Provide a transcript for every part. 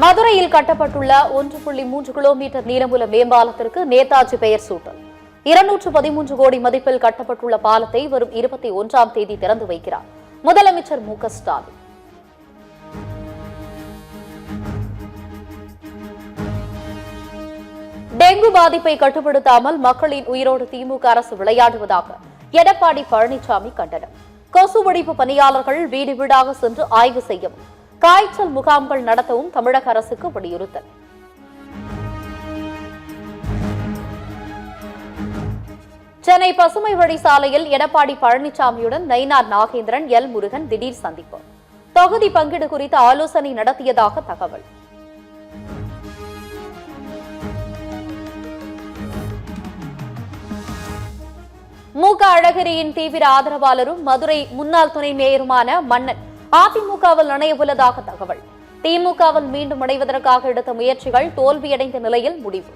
மதுரையில் கட்டப்பட்டுள்ள 1.3 கிலோமீட்டர் நீளமுள்ள மேம்பாலத்திற்கு நேதாஜி பெயர் சூட்டல். 213 கோடி மதிப்பில் கட்டப்பட்டுள்ள பாலத்தை வரும் 21ஆம் தேதி திறந்து வைக்கிறார் முதலமைச்சர் மு.க.ஸ்டாலின். டெங்கு பாதிப்பை கட்டுப்படுத்தாமல் மக்களின் உயிரோடு திமுக அரசு விளையாடுவதாக எடப்பாடி பழனிசாமி கண்டனம். கொசு ஒழிப்பு பணியாளர்கள் வீடு வீடாக சென்று ஆய்வு செய்யவும், காய்ச்சல் முகாம்கள் நடத்தவும் தமிழக அரசுக்கு வலியுறுத்தல். சென்னை பசுமை வழி சாலையில் எடப்பாடி பழனிசாமியுடன் நயினார் நாகேந்திரன், எல் முருகன் திடீர் சந்திப்பு. தொகுதி பங்கீடு குறித்து ஆலோசனை நடத்தியதாக தகவல். மு.க. அழகிரியின் தீவிர ஆதரவாளரும் மதுரை முன்னாள் துணை மேயருமான மன்னன் அதிமுகவில் இணைய உள்ளதாக தகவல். திமுகவில் மீண்டும் இணைவதற்காக எடுத்த முயற்சிகள் தோல்வியடைந்த நிலையில் முடிவு.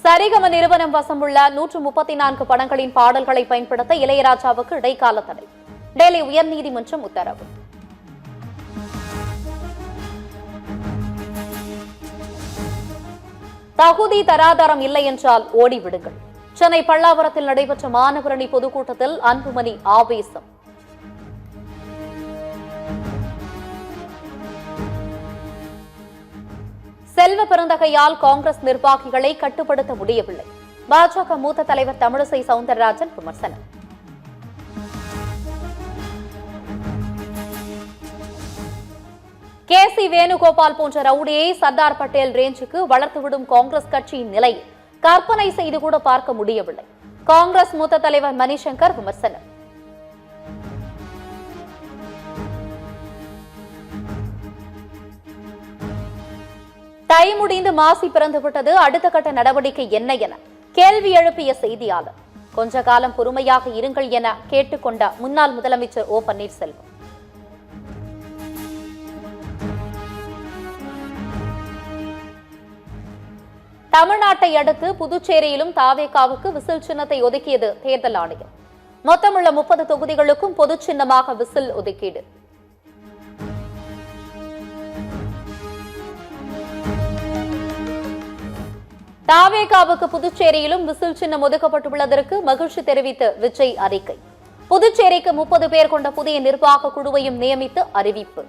சரிகம நிறுவனம் வசமுள்ள 134 படங்களின் பாடல்களை பயன்படுத்த இளையராஜாவுக்கு இடைக்கால தடை. டெல்லி உயர்நீதிமன்றம் உத்தரவு. தகுதி தராதரம் இல்லை என்றால் ஓடிவிடுங்கள். சென்னை பல்லாவரத்தில் நடைபெற்ற மாணவரணி பொதுக்கூட்டத்தில் அன்புமணி ஆவேசம். செல்வ பெருந்தகையால் காங்கிரஸ் நிர்வாகிகளை கட்டுப்படுத்த முடியவில்லை. பாஜக மூத்த தலைவர் தமிழிசை சவுந்தரராஜன் விமர்சனம். கே.சி. வேணுகோபால் போன்ற ரவுடியை சர்தார் பட்டேல் ரேஞ்சுக்கு வளர்த்துவிடும் காங்கிரஸ் கட்சியின் நிலையை கற்பனை செய்து கூட பார்க்க முடியவில்லை. காங்கிரஸ் மூத்த தலைவர் மணிசங்கர் விமர்சனம். தை முடிந்து மாசி பிறந்துவிட்டது, அடுத்த கட்ட நடவடிக்கை என்ன என கேள்வி எழுப்பிய செய்தியாளர். கொஞ்ச காலம் பொறுமையாக இருங்கள் என கேட்டுக்கொண்ட முன்னாள் முதலமைச்சர் ஓ பன்னீர்செல்வம். தமிழ்நாட்டை அடுத்து புதுச்சேரியிலும் தாவேகாவுக்கு விசில் சின்னத்தை ஒதுக்கியது தேர்தல் ஆணையம். மொத்தமுள்ள 30 தொகுதிகளுக்கும் பொது சின்னமாக விசில் ஒதுக்கீடு. தாவேகாவுக்கு புதுச்சேரியிலும் விசில் சின்னம் ஒதுக்கப்பட்டுள்ளதற்கு மகிழ்ச்சி தெரிவித்து விஜய் அறிக்கை. புதுச்சேரிக்கு 30 பேர் கொண்ட புதிய நிர்வாக குழுவையும் நியமித்து அறிவிப்பு.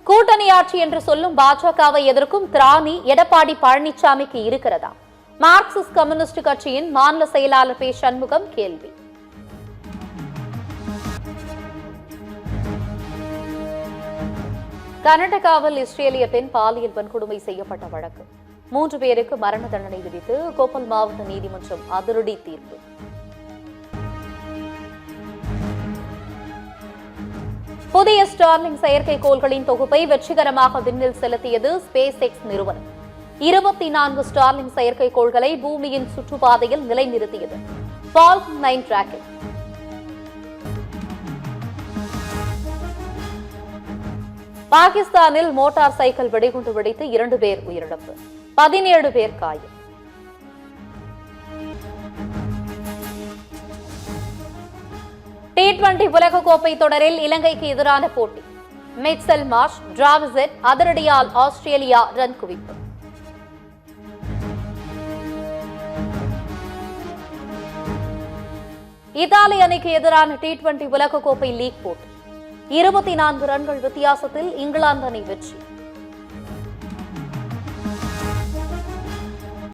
கூட்டணி ஆட்சி என்று சொல்லும் பாஜகவை எதிர்க்கும் திராணி எடப்பாடி பழனிசாமிக்கு இருக்கிறதா? மார்க்சிஸ்ட் கம்யூனிஸ்ட் கட்சியின் மாநில செயலாளர் பே. சண்முகம் கேள்வி. கர்நாடகாவில் இஸ்ரேலிய பெண் பாலியல் வன்கொடுமை செய்யப்பட்ட வழக்கு. 3 பேருக்கு மரண தண்டனை விதித்து கோப்பல் மாவட்ட நீதிமன்றம் அதிரடி தீர்ப்பு. புதிய ஸ்டார்லிங் செயற்கைக்கோள்களின் தொகுப்பை வெற்றிகரமாக விண்ணில் செலுத்தியது ஸ்பேஸ் எக்ஸ் நிறுவனம். 24 ஸ்டார்லிங் செயற்கைக்கோள்களை பூமியின் சுற்றுப்பாதையில் நிலைநிறுத்தியது ஃபால்கன் 9 ராக்கெட். பாகிஸ்தானில் மோட்டார் சைக்கிள் வெடிகுண்டு வெடித்து 2 பேர் உயிரிழப்பு, 17 பேர் காயம். T20 உலகக்கோப்பை தொடரில் இலங்கைக்கு எதிரான போட்டி. மிச்சல் மார்ஷ், டிராவிஸ் அதிரடியால் ஆஸ்திரேலியா ரன் குவிப்பு. இத்தாலி அணிக்கு எதிரான T20 உலகக்கோப்பை லீக் போட்டி. 24 ரன்கள் வித்தியாசத்தில் இங்கிலாந்து அணி வெற்றி.